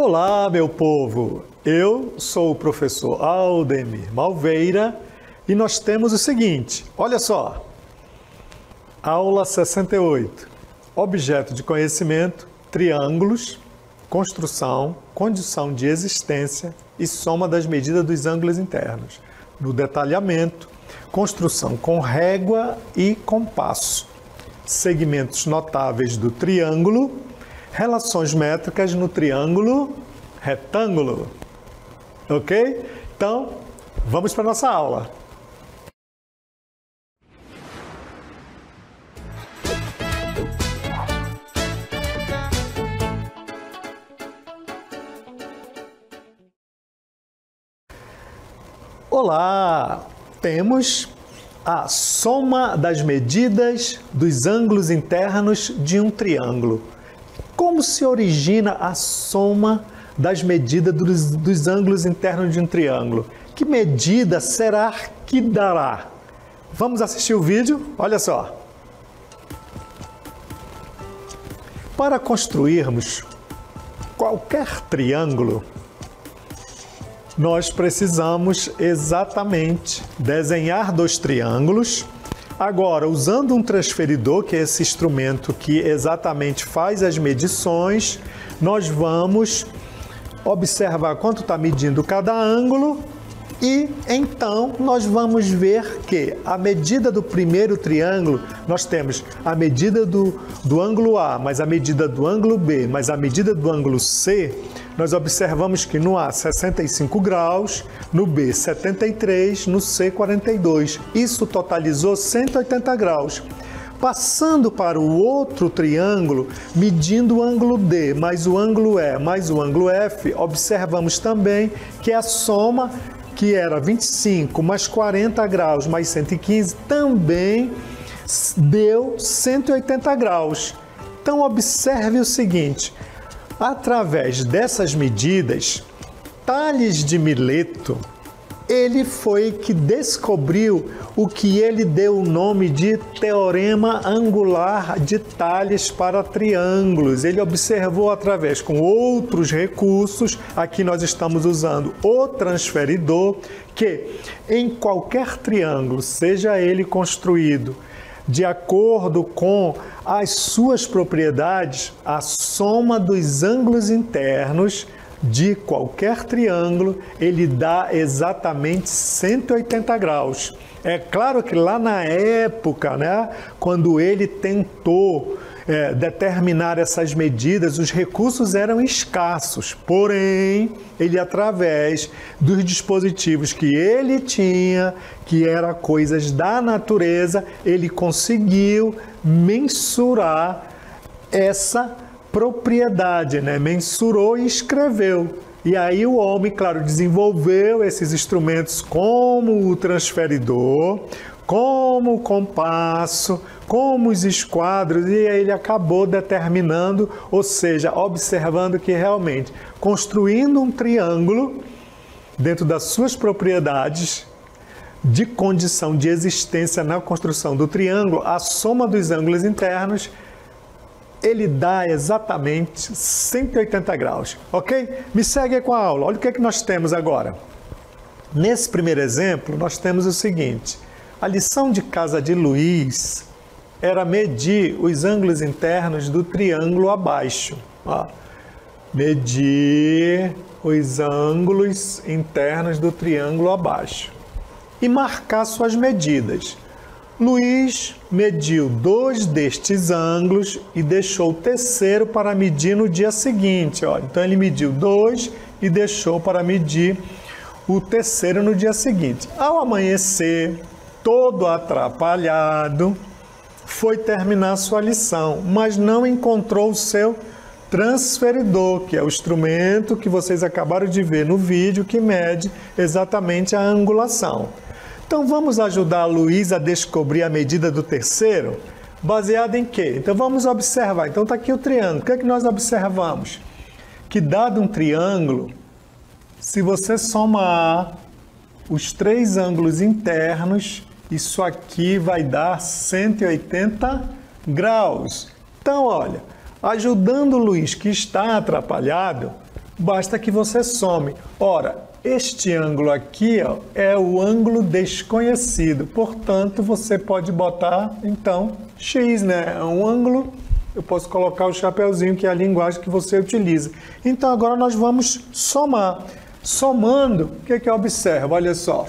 Olá, meu povo! Eu sou o professor Aldemir Malveira e nós temos o seguinte, olha só. Aula 68. Objeto de conhecimento, triângulos, construção, condição de existência e soma das medidas dos ângulos internos. No detalhamento, construção com régua e compasso. Segmentos notáveis do triângulo, relações métricas no triângulo retângulo. Ok? Então, vamos para a nossa aula. Olá! Temos a soma das medidas dos ângulos internos de um triângulo. Como se origina a soma das medidas dos ângulos internos de um triângulo? Que medida será que dará? Vamos assistir o vídeo? Olha só. Para construirmos qualquer triângulo, nós precisamos exatamente desenhar dois triângulos. Agora, usando um transferidor, que é esse instrumento que exatamente faz as medições, nós vamos observar quanto está medindo cada ângulo e então nós vamos ver que a medida do primeiro triângulo, nós temos a medida do ângulo A, mais a medida do ângulo B, mais a medida do ângulo C. Nós observamos que no A 65 graus, no B 73, no C 42. Isso totalizou 180 graus. Passando para o outro triângulo, medindo o ângulo D, mais o ângulo E, mais o ângulo F, observamos também que a soma, que era 25 mais 40 graus mais 115, também deu 180 graus. Então, observe o seguinte. Através dessas medidas, Tales de Mileto, ele foi que descobriu o que ele deu o nome de Teorema Angular de Tales para triângulos. Ele observou através com outros recursos, aqui nós estamos usando o transferidor, que em qualquer triângulo, seja ele construído de acordo com as suas propriedades, a soma dos ângulos internos de qualquer triângulo, ele dá exatamente 180 graus. É claro que lá na época, né, quando ele tentou determinar essas medidas, os recursos eram escassos, porém, ele através dos dispositivos que ele tinha, que eram coisas da natureza, ele conseguiu mensurar essa propriedade, né? Mensurou e escreveu. E aí o homem, claro, desenvolveu esses instrumentos como o transferidor, como o compasso, como os esquadros, e aí ele acabou determinando, ou seja, observando que realmente, construindo um triângulo dentro das suas propriedades de condição de existência na construção do triângulo, a soma dos ângulos internos, ele dá exatamente 180 graus, ok? Me segue com a aula. Olha o que é que nós temos agora. Nesse primeiro exemplo, nós temos o seguinte. A lição de casa de Luiz era medir os ângulos internos do triângulo abaixo. Ó. Medir os ângulos internos do triângulo abaixo. E marcar suas medidas. Luiz mediu 2 destes ângulos e deixou o terceiro para medir no dia seguinte. Ó. Então, ele mediu 2 e deixou para medir o terceiro no dia seguinte. Ao amanhecer, todo atrapalhado, foi terminar sua lição, mas não encontrou o seu transferidor, que é o instrumento que vocês acabaram de ver no vídeo, que mede exatamente a angulação. Então, vamos ajudar a Luiz a descobrir a medida do terceiro? Baseado em quê? Então, vamos observar. Então, está aqui o triângulo. O que é que nós observamos? Que dado um triângulo, se você somar os 3 ângulos internos, isso aqui vai dar 180 graus. Então, olha, ajudando o Luiz, que está atrapalhado, basta que você some. Ora, este ângulo aqui, ó, é o ângulo desconhecido, portanto, você pode botar, então, x, né? É um ângulo, eu posso colocar o chapeuzinho, que é a linguagem que você utiliza. Então, agora nós vamos somar. Somando, o que que eu observo? Olha só,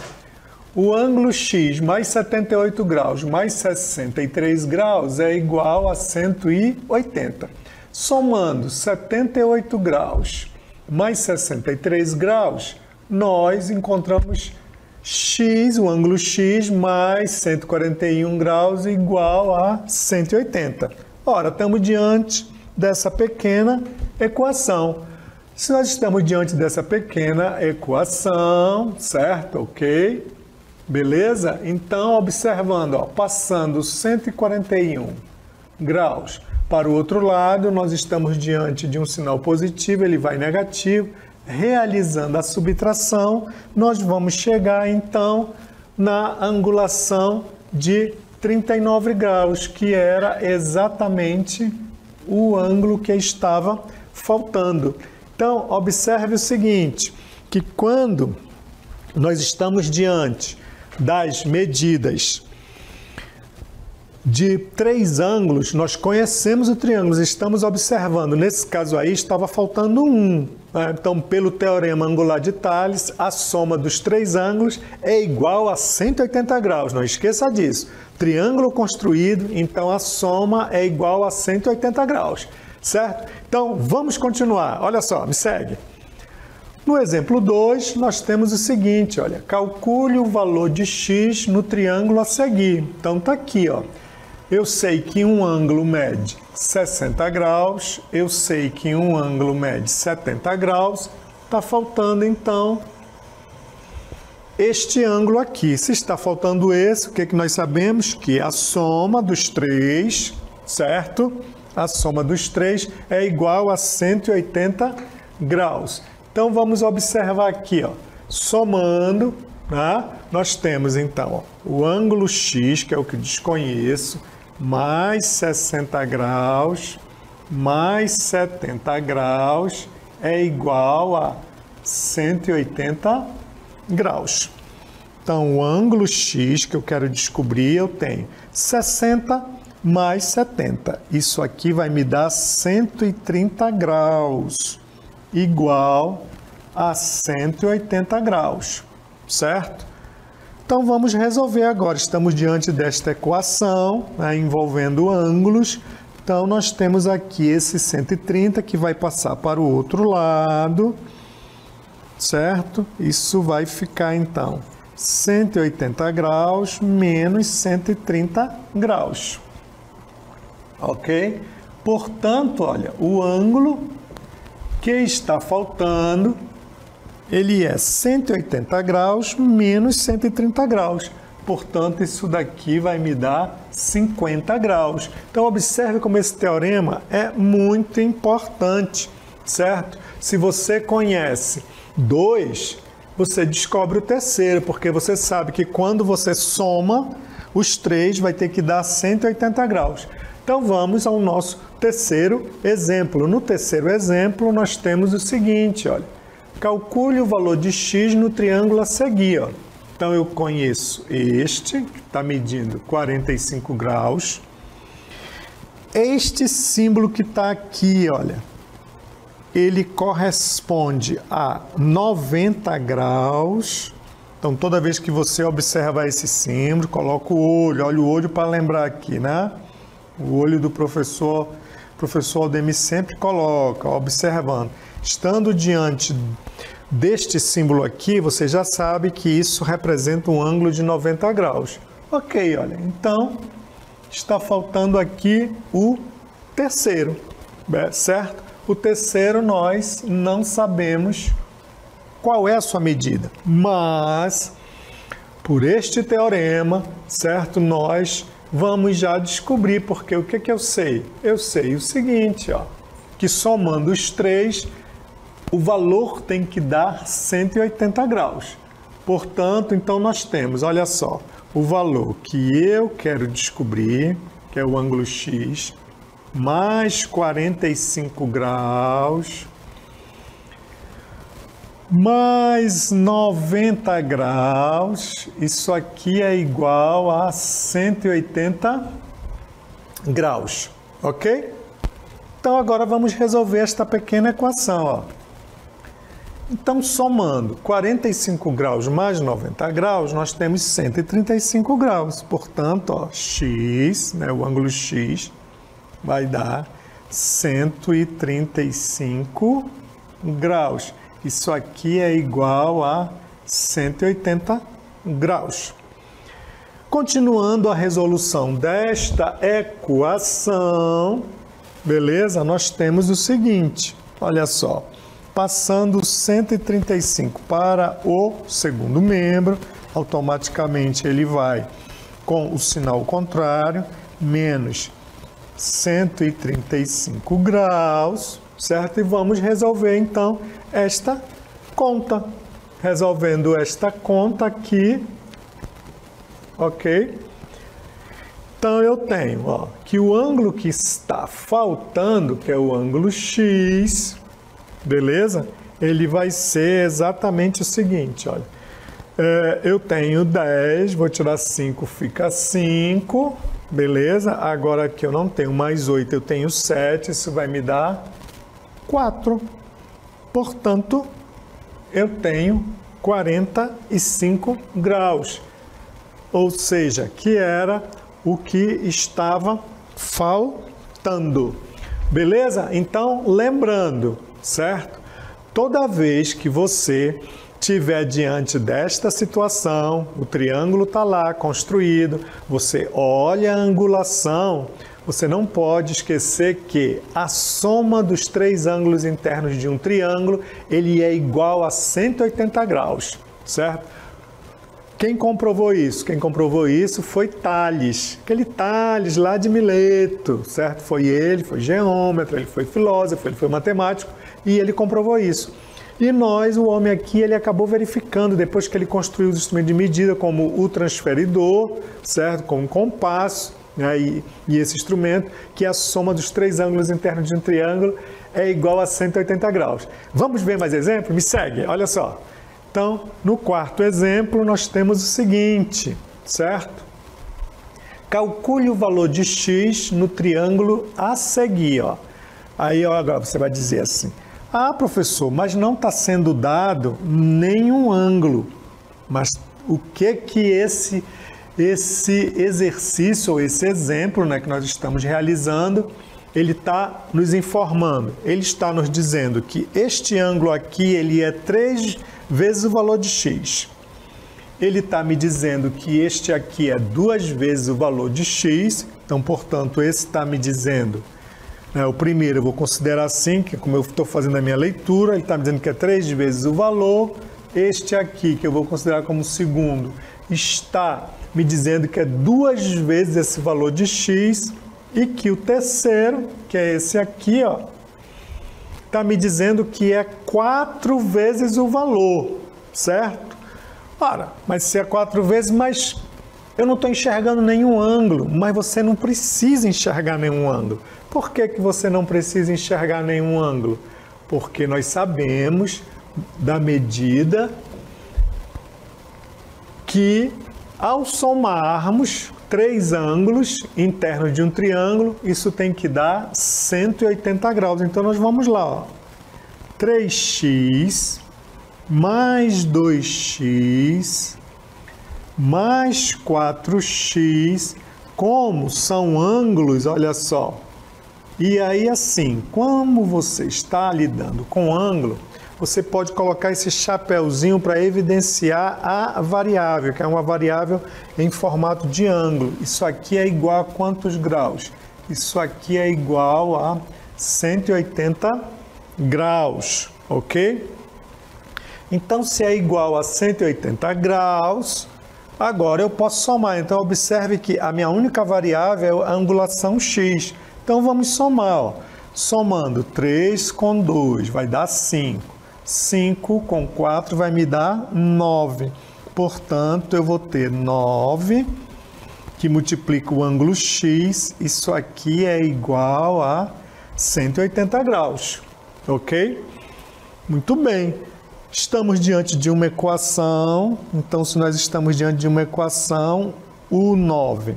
o ângulo x mais 78 graus mais 63 graus é igual a 180. Somando 78 graus mais 63 graus, nós encontramos x, o ângulo x, mais 141 graus igual a 180. Ora, estamos diante dessa pequena equação. Se nós estamos diante dessa pequena equação, certo? Ok? Beleza? Então, observando, ó, passando 141 graus para o outro lado, nós estamos diante de um sinal positivo, ele vai negativo. Realizando a subtração, nós vamos chegar, então, na angulação de 39 graus, que era exatamente o ângulo que estava faltando. Então, observe o seguinte, que quando nós estamos diante das medidas de 3 ângulos, nós conhecemos o triângulo, estamos observando, nesse caso aí estava faltando um. Então, pelo teorema angular de Tales, a soma dos 3 ângulos é igual a 180 graus, não esqueça disso. Triângulo construído, então a soma é igual a 180 graus, certo? Então, vamos continuar, olha só, me segue. No exemplo 2, nós temos o seguinte, olha, calcule o valor de x no triângulo a seguir. Então, está aqui, ó. Eu sei que um ângulo mede 60 graus, eu sei que um ângulo mede 70 graus, está faltando, então, este ângulo aqui. Se está faltando esse, o que nós sabemos? Que a soma dos 3, certo? A soma dos 3 é igual a 180 graus. Então, vamos observar aqui, ó, somando, tá? Nós temos, então, ó, o ângulo x, que é o que desconheço, mais 60 graus, mais 70 graus, é igual a 180 graus. Então, o ângulo x que eu quero descobrir, eu tenho 60 mais 70. Isso aqui vai me dar 130 graus, igual a 180 graus, certo? Então, vamos resolver agora. Estamos diante desta equação, né, envolvendo ângulos. Então, nós temos aqui esse 130 que vai passar para o outro lado, certo? Isso vai ficar, então, 180 graus menos 130 graus. Ok? Portanto, olha, o ângulo que está faltando, ele é 180 graus menos 130 graus. Portanto, isso daqui vai me dar 50 graus. Então, observe como esse teorema é muito importante, certo? Se você conhece 2, você descobre o terceiro, porque você sabe que quando você soma os 3, vai ter que dar 180 graus. Então, vamos ao nosso terceiro exemplo. No terceiro exemplo, nós temos o seguinte, olha. Calcule o valor de x no triângulo a seguir, ó. Então, eu conheço este, que está medindo 45 graus. Este símbolo que está aqui, olha, ele corresponde a 90 graus. Então, toda vez que você observar esse símbolo, coloca o olho, olha o olho para lembrar aqui, né? O olho do professor Aldemir sempre coloca, observando. Estando diante deste símbolo aqui, você já sabe que isso representa um ângulo de 90 graus. Ok, olha, então está faltando aqui o terceiro, certo? O terceiro nós não sabemos qual é a sua medida, mas por este teorema, certo? Nós vamos já descobrir, porque o que eu sei? Eu sei o seguinte, ó, que somando os 3, o valor tem que dar 180 graus. Portanto, então nós temos, olha só, o valor que eu quero descobrir, que é o ângulo x, mais 45 graus, mais 90 graus, isso aqui é igual a 180 graus, ok? Então agora vamos resolver esta pequena equação, ó. Então, somando 45 graus mais 90 graus, nós temos 135 graus. Portanto, ó, x, né, o ângulo x, vai dar 135 graus. Isso aqui é igual a 180 graus. Continuando a resolução desta equação, beleza? Nós temos o seguinte, olha só. Passando 135 para o segundo membro, automaticamente ele vai com o sinal contrário, menos 135 graus, certo? E vamos resolver então esta conta. Resolvendo esta conta aqui, ok? Então eu tenho, ó, que o ângulo que está faltando, que é o ângulo x, beleza? Ele vai ser exatamente o seguinte, olha. Eu tenho 10, vou tirar 5, fica 5, beleza? Agora aqui eu não tenho mais 8, eu tenho 7, isso vai me dar 4. Portanto, eu tenho 45 graus. Ou seja, que era o que estava faltando. Beleza? Então, lembrando, certo? Toda vez que você estiver diante desta situação, o triângulo está lá construído, você olha a angulação, você não pode esquecer que a soma dos três ângulos internos de um triângulo, ele é igual a 180 graus, certo? Quem comprovou isso? Quem comprovou isso foi Tales, aquele Tales lá de Mileto, certo? Foi ele, foi geômetra, ele foi filósofo, ele foi matemático e ele comprovou isso. E nós, o homem aqui, ele acabou verificando, depois que ele construiu os instrumentos de medida, como o transferidor, certo? Como o compasso, né? E esse instrumento, que a soma dos três ângulos internos de um triângulo é igual a 180 graus. Vamos ver mais exemplos? Me segue, olha só. Então, no quarto exemplo, nós temos o seguinte, certo? Calcule o valor de x no triângulo a seguir, ó. Aí, ó, agora você vai dizer assim, ah, professor, mas não está sendo dado nenhum ângulo. Mas o que esse exercício, ou esse exemplo, né, que nós estamos realizando, ele está nos informando? Ele está nos dizendo que este ângulo aqui, ele é 3 vezes o valor de x. Ele está me dizendo que este aqui é 2 vezes o valor de x, então, portanto, esse está me dizendo, né, o primeiro eu vou considerar assim, que como eu estou fazendo a minha leitura, ele está me dizendo que é 3 vezes o valor. Este aqui, que eu vou considerar como segundo, está me dizendo que é 2 vezes esse valor de x, e que o terceiro, que é esse aqui, ó, está me dizendo que é 4 vezes o valor, certo? Ora, mas se é 4 vezes, mas eu não estou enxergando nenhum ângulo, mas você não precisa enxergar nenhum ângulo. Por que você não precisa enxergar nenhum ângulo? Porque nós sabemos da medida que, ao somarmos 3 ângulos internos de um triângulo, isso tem que dar 180 graus. Então, nós vamos lá, ó. 3x mais 2x mais 4x, como são ângulos, olha só. E aí, assim, como você está lidando com ângulo, você pode colocar esse chapéuzinho para evidenciar a variável, que é uma variável em formato de ângulo. Isso aqui é igual a quantos graus? Isso aqui é igual a 180 graus, ok? Então, se é igual a 180 graus, agora eu posso somar. Então, observe que a minha única variável é a angulação x. Então, vamos somar, ó. Somando 3 com 2 vai dar 5. 5 com 4 vai me dar 9. Portanto, eu vou ter 9, que multiplica o ângulo x. Isso aqui é igual a 180 graus. Ok? Muito bem. Estamos diante de uma equação, então se nós estamos diante de uma equação, o 9,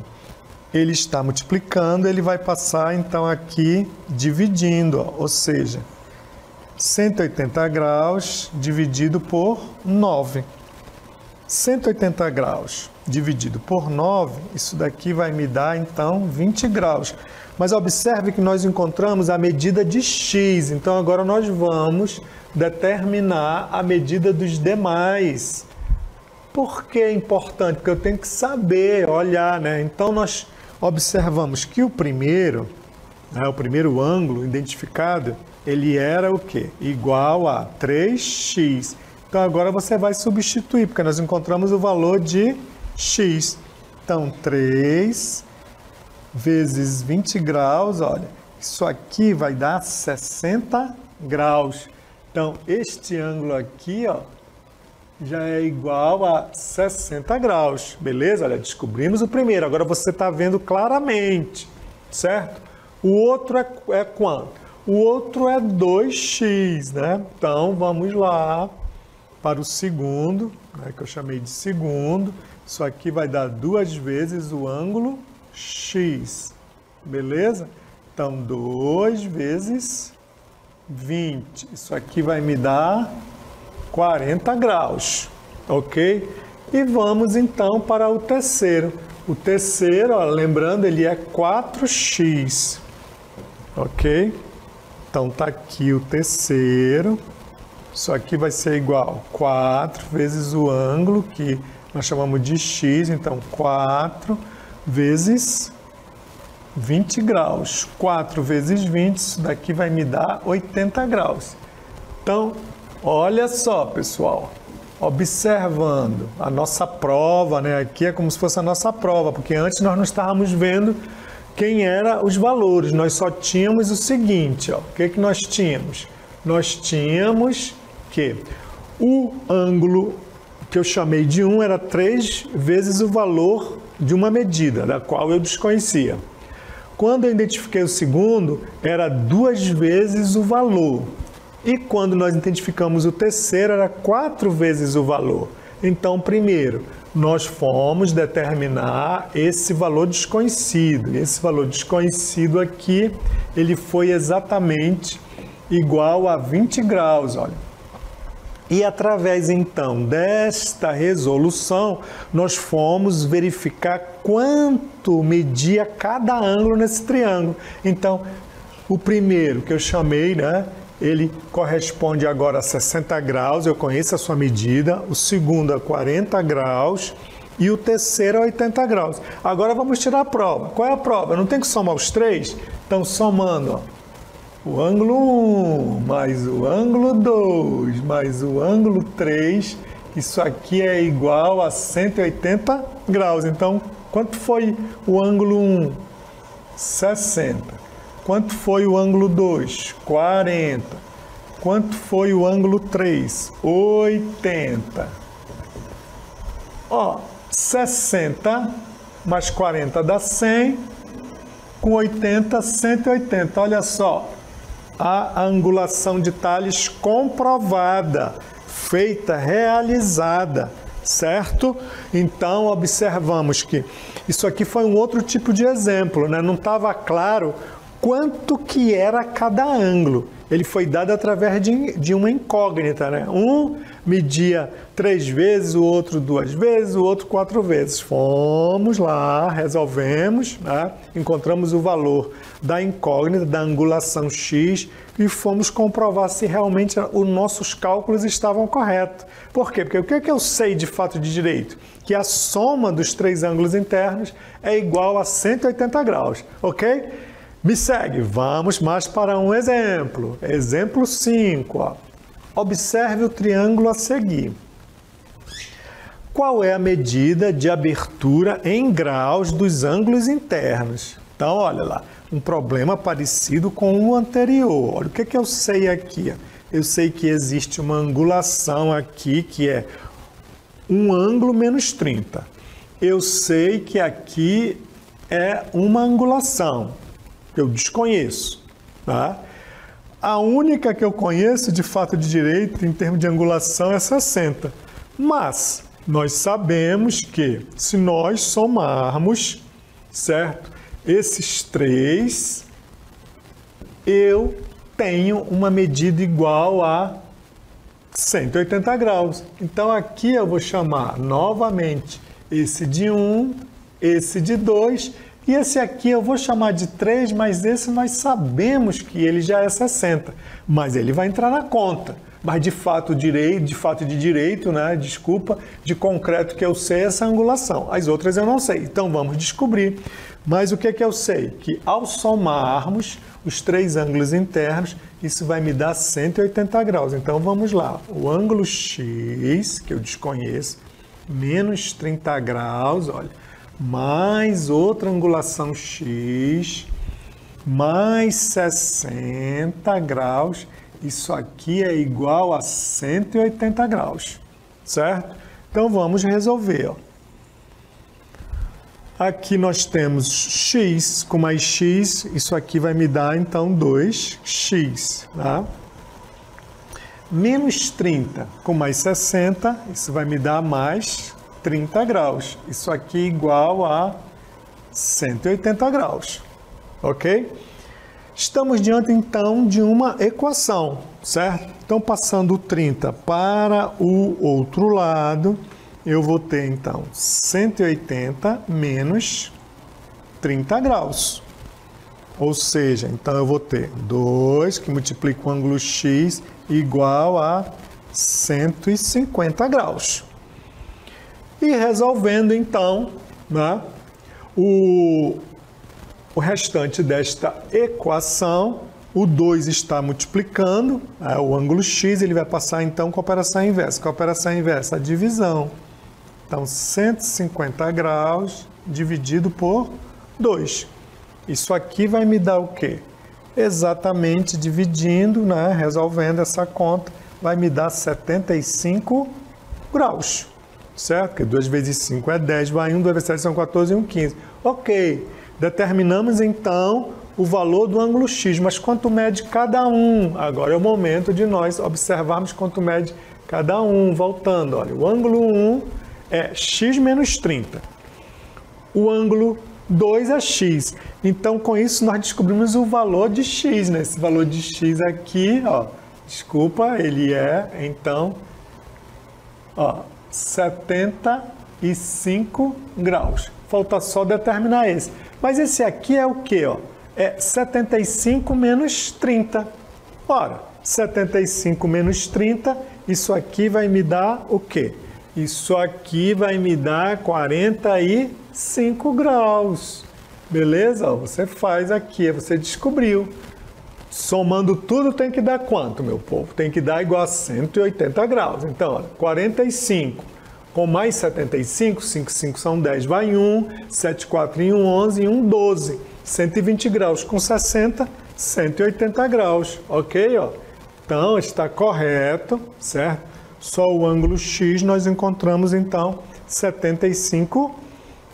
ele está multiplicando, ele vai passar então aqui dividindo, ó, ou seja, 180 graus dividido por 9. 180 graus dividido por 9, isso daqui vai me dar então 20 graus. Mas observe que nós encontramos a medida de x, então agora nós vamos determinar a medida dos demais. Por que é importante? Porque eu tenho que saber, olhar, né? Então nós observamos que o primeiro ângulo identificado, ele era o quê? Igual a 3x. Então agora você vai substituir, porque nós encontramos o valor de x. Então 3 vezes 20 graus, olha, isso aqui vai dar 60 graus. Então, este ângulo aqui, ó, já é igual a 60 graus, beleza? Olha, descobrimos o primeiro, agora você está vendo claramente, certo? O outro é quanto? O outro é 2x, né? Então, vamos lá para o segundo, né, que eu chamei de segundo. Isso aqui vai dar 2 vezes o ângulo x, beleza? Então, 2 vezes 20. Isso aqui vai me dar 40 graus, ok? E vamos então para o terceiro. O terceiro, ó, lembrando, ele é 4x, ok? Então, tá aqui o terceiro. Isso aqui vai ser igual a 4 vezes o ângulo, que nós chamamos de x, então 4 vezes 20 graus. 4 vezes 20, isso daqui vai me dar 80 graus. Então, olha só, pessoal, observando a nossa prova, né? Aqui é como se fosse a nossa prova, porque antes nós não estávamos vendo quem eram os valores, nós só tínhamos o seguinte, ó, o que que nós tínhamos? Nós tínhamos que o ângulo que eu chamei de 1 era 3 vezes o valor de uma medida, da qual eu desconhecia. Quando eu identifiquei o segundo, era 2 vezes o valor. E quando nós identificamos o terceiro, era 4 vezes o valor. Então, primeiro, nós fomos determinar esse valor desconhecido. Esse valor desconhecido aqui, ele foi exatamente igual a 20 graus, olha. E através, então, desta resolução, nós fomos verificar quanto media cada ângulo nesse triângulo. Então, o primeiro que eu chamei, né, ele corresponde agora a 60 graus, eu conheço a sua medida. O segundo a 40 graus e o terceiro a 80 graus. Agora vamos tirar a prova. Qual é a prova? Eu não tenho que somar os três? Então, somando, ó. O ângulo 1 mais o ângulo 2 mais o ângulo 3, isso aqui é igual a 180 graus. Então, quanto foi o ângulo 1? 60. Quanto foi o ângulo 2? 40. Quanto foi o ângulo 3? 80. Ó, 60 mais 40 dá 100, com 80, 180. Olha só. A angulação de Tales comprovada, feita, realizada, certo? Então, observamos que isso aqui foi um outro tipo de exemplo, né? Não estava claro quanto que era cada ângulo. Ele foi dado através de uma incógnita, né? Um media 3 vezes, o outro 2 vezes, o outro 4 vezes. Fomos lá, resolvemos, né? Encontramos o valor da incógnita, da angulação x, e fomos comprovar se realmente os nossos cálculos estavam corretos. Por quê? Porque o que é que eu sei de fato de direito? Que a soma dos 3 ângulos internos é igual a 180 graus, ok? Me segue, vamos mais para um exemplo. Exemplo 5. Ó. Observe o triângulo a seguir. Qual é a medida de abertura em graus dos ângulos internos? Então, olha lá, um problema parecido com o anterior. Olha, o que é que eu sei aqui? Eu sei que existe uma angulação aqui, que é um ângulo menos 30. Eu sei que aqui é uma angulação. Eu desconheço, tá? A única que eu conheço de fato de direito em termos de angulação é 60. Mas nós sabemos que se nós somarmos, certo? Esses três, eu tenho uma medida igual a 180 graus. Então aqui eu vou chamar novamente esse de 1, esse de 2 e esse aqui eu vou chamar de 3, mas esse nós sabemos que ele já é 60, mas ele vai entrar na conta. Mas de fato de direito, né? Desculpa, de concreto que eu sei essa angulação. As outras eu não sei. Então vamos descobrir. Mas o que é que eu sei? Que ao somarmos os três ângulos internos, isso vai me dar 180 graus. Então vamos lá. O ângulo X, que eu desconheço, menos 30 graus, olha, mais outra angulação X, mais 60 graus. Isso aqui é igual a 180 graus, certo? Então vamos resolver. Ó. Aqui nós temos x com mais x, isso aqui vai me dar então 2x, tá? Menos 30 com mais 60, isso vai me dar mais 30 graus. Isso aqui é igual a 180 graus, ok? Estamos diante, então, de uma equação, certo? Então, passando o 30 para o outro lado, eu vou ter, então, 180 menos 30 graus. Ou seja, então, eu vou ter 2, que multiplica o ângulo x, igual a 150 graus. E resolvendo, então, né, o restante desta equação, o 2 está multiplicando, o ângulo x, ele vai passar então com a operação inversa. Com a operação inversa, a divisão. Então, 150 graus dividido por 2. Isso aqui vai me dar o quê? Exatamente dividindo, né, resolvendo essa conta, vai me dar 75 graus. Certo? Porque 2 vezes 5 é 10, vai 1, 2 vezes 7 são 14 e 1, 15. Ok. Determinamos, então, o valor do ângulo x, mas quanto mede cada um? Agora é o momento de nós observarmos quanto mede cada um. Voltando, olha, o ângulo 1 é x menos 30. O ângulo 2 é x. Então, com isso, nós descobrimos o valor de x, né? Esse valor de x aqui, ó, desculpa, ele é, então, ó, 75 graus. Falta só determinar esse. Mas esse aqui é o quê? Ó? É 75 menos 30. Ora, 75 menos 30, isso aqui vai me dar o quê? Isso aqui vai me dar 45 graus. Beleza? Você faz aqui, você descobriu. Somando tudo tem que dar quanto, meu povo? Tem que dar igual a 180 graus. Então, olha, 45 com mais 75, 5, 5 são 10, vai 1, 7, 4 e 1, 11 e 1, 12. 120 graus com 60, 180 graus, ok? Ó? Então, está correto, certo? Só o ângulo X nós encontramos, então, 75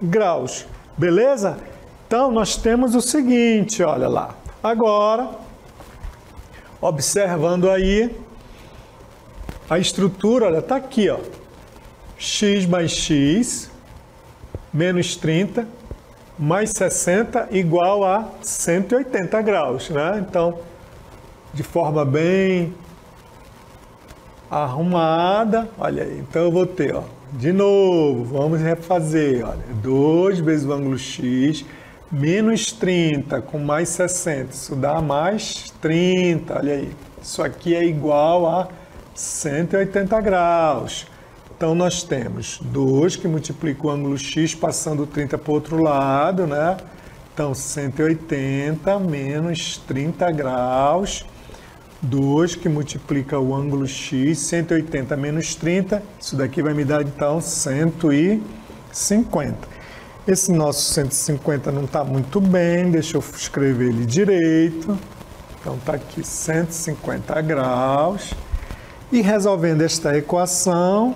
graus, beleza? Então, nós temos o seguinte, olha lá. Agora, observando aí, a estrutura, olha, está aqui, ó. X mais x, menos 30, mais 60, igual a 180 graus, né? Então, de forma bem arrumada, olha aí. Então, eu vou ter, ó, de novo, vamos refazer, olha, 2 vezes o ângulo x, menos 30 com mais 60, isso dá mais 30, olha aí. Isso aqui é igual a 180 graus. Então, nós temos 2 que multiplica o ângulo x passando 30 para o outro lado, né? Então, 180 menos 30 graus. 2 que multiplica o ângulo x, 180 menos 30. Isso daqui vai me dar, então, 150. Esse nosso 150 não está muito bem, deixa eu escrever ele direito. Então, está aqui 150 graus. E resolvendo esta equação,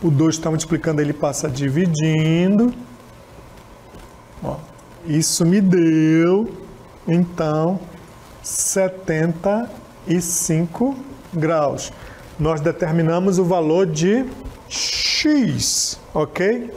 o 2 está multiplicando, ele passa dividindo. Ó, isso me deu, então, 75 graus. Nós determinamos o valor de x, ok?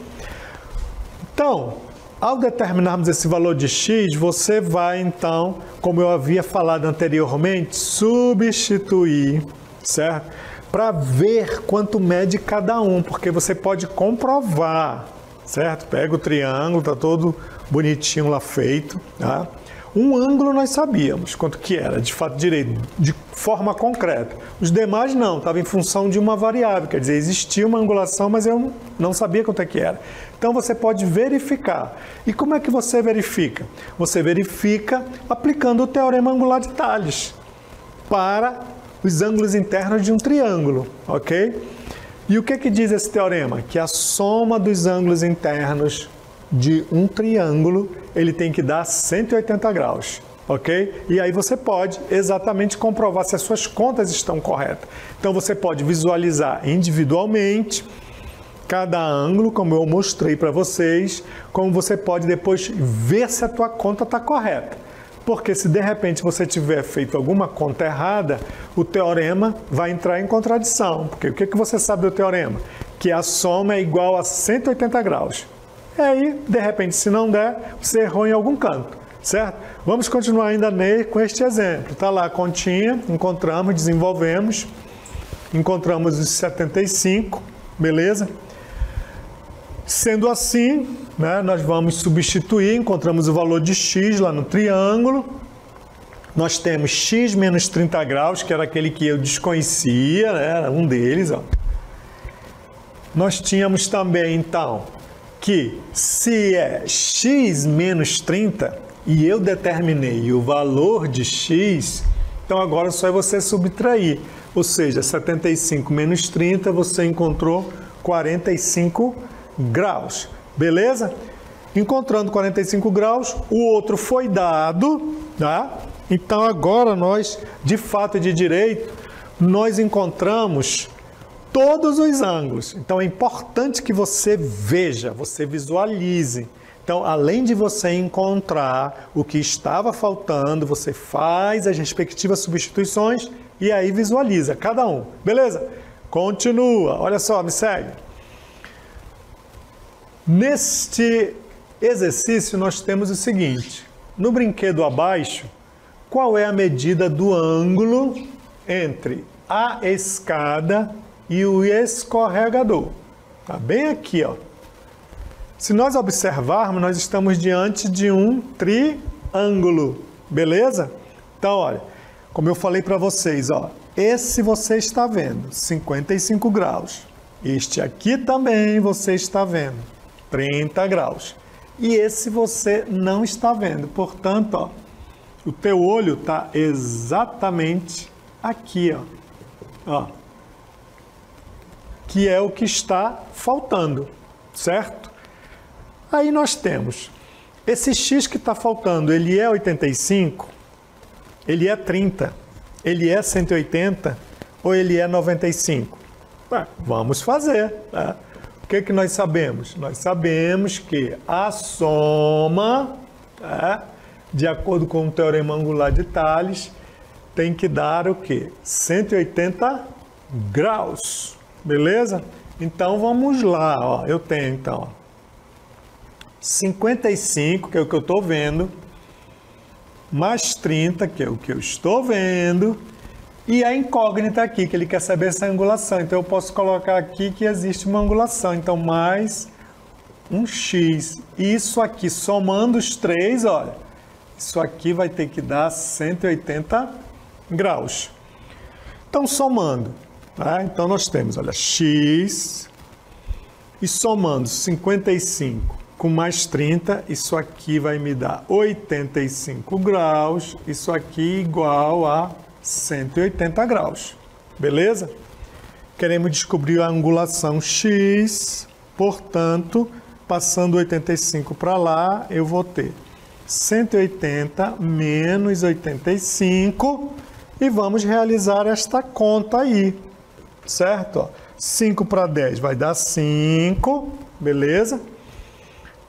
Então, ao determinarmos esse valor de x, você vai, então, como eu havia falado anteriormente, substituir, certo? Para ver quanto mede cada um, porque você pode comprovar, certo? Pega o triângulo, tá todo bonitinho lá feito, tá? Um ângulo nós sabíamos quanto que era, de fato direito, de forma concreta. Os demais não, estava em função de uma variável, quer dizer, existia uma angulação, mas eu não sabia quanto é que era. Então você pode verificar. E como é que você verifica? Você verifica aplicando o teorema angular de Tales para os ângulos internos de um triângulo, ok? E o que diz esse teorema? Que a soma dos ângulos internos de um triângulo, ele tem que dar 180 graus, ok? E aí você pode exatamente comprovar se as suas contas estão corretas. Então você pode visualizar individualmente cada ângulo, como eu mostrei para vocês, como você pode depois ver se a tua conta está correta. Porque se de repente você tiver feito alguma conta errada, o teorema vai entrar em contradição. Porque o que você sabe do teorema? Que a soma é igual a 180 graus. E aí, de repente, se não der, você errou em algum canto, certo? Vamos continuar ainda com este exemplo. Está lá a continha, encontramos, desenvolvemos, encontramos os 75, beleza? Sendo assim, né, nós vamos substituir, encontramos o valor de x lá no triângulo. Nós temos x menos 30 graus, que era aquele que eu desconhecia, né, era um deles. Ó. Nós tínhamos também, então, que se é x menos 30 e eu determinei o valor de x, então agora só é você subtrair. Ou seja, 75 menos 30, você encontrou 45 graus. Beleza? Encontrando 45 graus, o outro foi dado, tá? Então agora nós, de fato e de direito, nós encontramos todos os ângulos. Então é importante que você veja, você visualize. Então, além de você encontrar o que estava faltando, você faz as respectivas substituições e aí visualiza cada um. Beleza? Continua. Olha só, me segue. Neste exercício nós temos o seguinte. No brinquedo abaixo, qual é a medida do ângulo entre a escada e o escorregador? Tá bem aqui, ó. Se nós observarmos, nós estamos diante de um triângulo, beleza? Então, olha, como eu falei para vocês, ó, esse você está vendo, 55 graus. Este aqui também você está vendo, 30 graus. E esse você não está vendo, portanto, ó, o teu olho está exatamente aqui, ó, que é o que está faltando, certo? Aí nós temos esse x que está faltando, ele é 85, ele é 30, ele é 180 ou ele é 95? Vamos fazer, tá? O que nós sabemos? Nós sabemos que a soma, tá, de acordo com o teorema angular de Tales, tem que dar o quê? 180 graus, beleza? Então vamos lá, ó. Eu tenho então 55, que é o que eu estou vendo, mais 30, que é o que eu estou vendo, e a incógnita aqui, que ele quer saber essa angulação. Então eu posso colocar aqui que existe uma angulação, então mais um x. E isso aqui, somando os três, olha, isso aqui vai ter que dar 180 graus. Então somando, tá? Então nós temos, olha, x, e somando 55 com mais 30, isso aqui vai me dar 85 graus, isso aqui igual a 180 graus, beleza? Queremos descobrir a angulação x, portanto, passando 85 para lá, eu vou ter 180 menos 85 e vamos realizar esta conta aí, certo? Ó, 5 para 10 vai dar 5, beleza?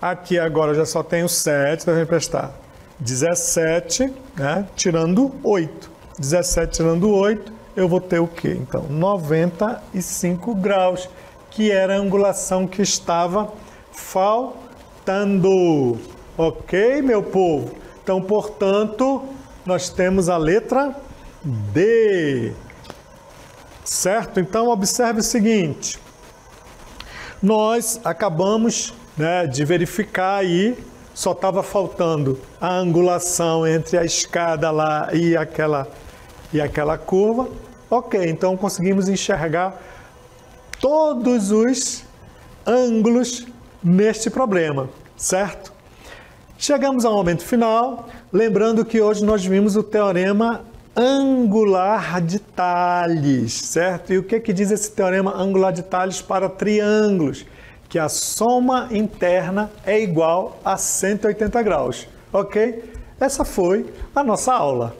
Aqui agora eu já só tenho 7, então eu vou emprestar 17, né, tirando 8. 17 tirando 8, eu vou ter o quê? Então, 95 graus, que era a angulação que estava faltando. Ok, meu povo? Então, portanto, nós temos a letra D. Certo? Então, observe o seguinte. Nós acabamos, né, de verificar aí, só estava faltando a angulação entre a escada lá e aquela curva. Ok, então conseguimos enxergar todos os ângulos neste problema, certo? Chegamos ao momento final, lembrando que hoje nós vimos o teorema angular de Tales, certo? E o que diz esse teorema angular de Tales para triângulos? Que a soma interna é igual a 180 graus, ok? Essa foi a nossa aula.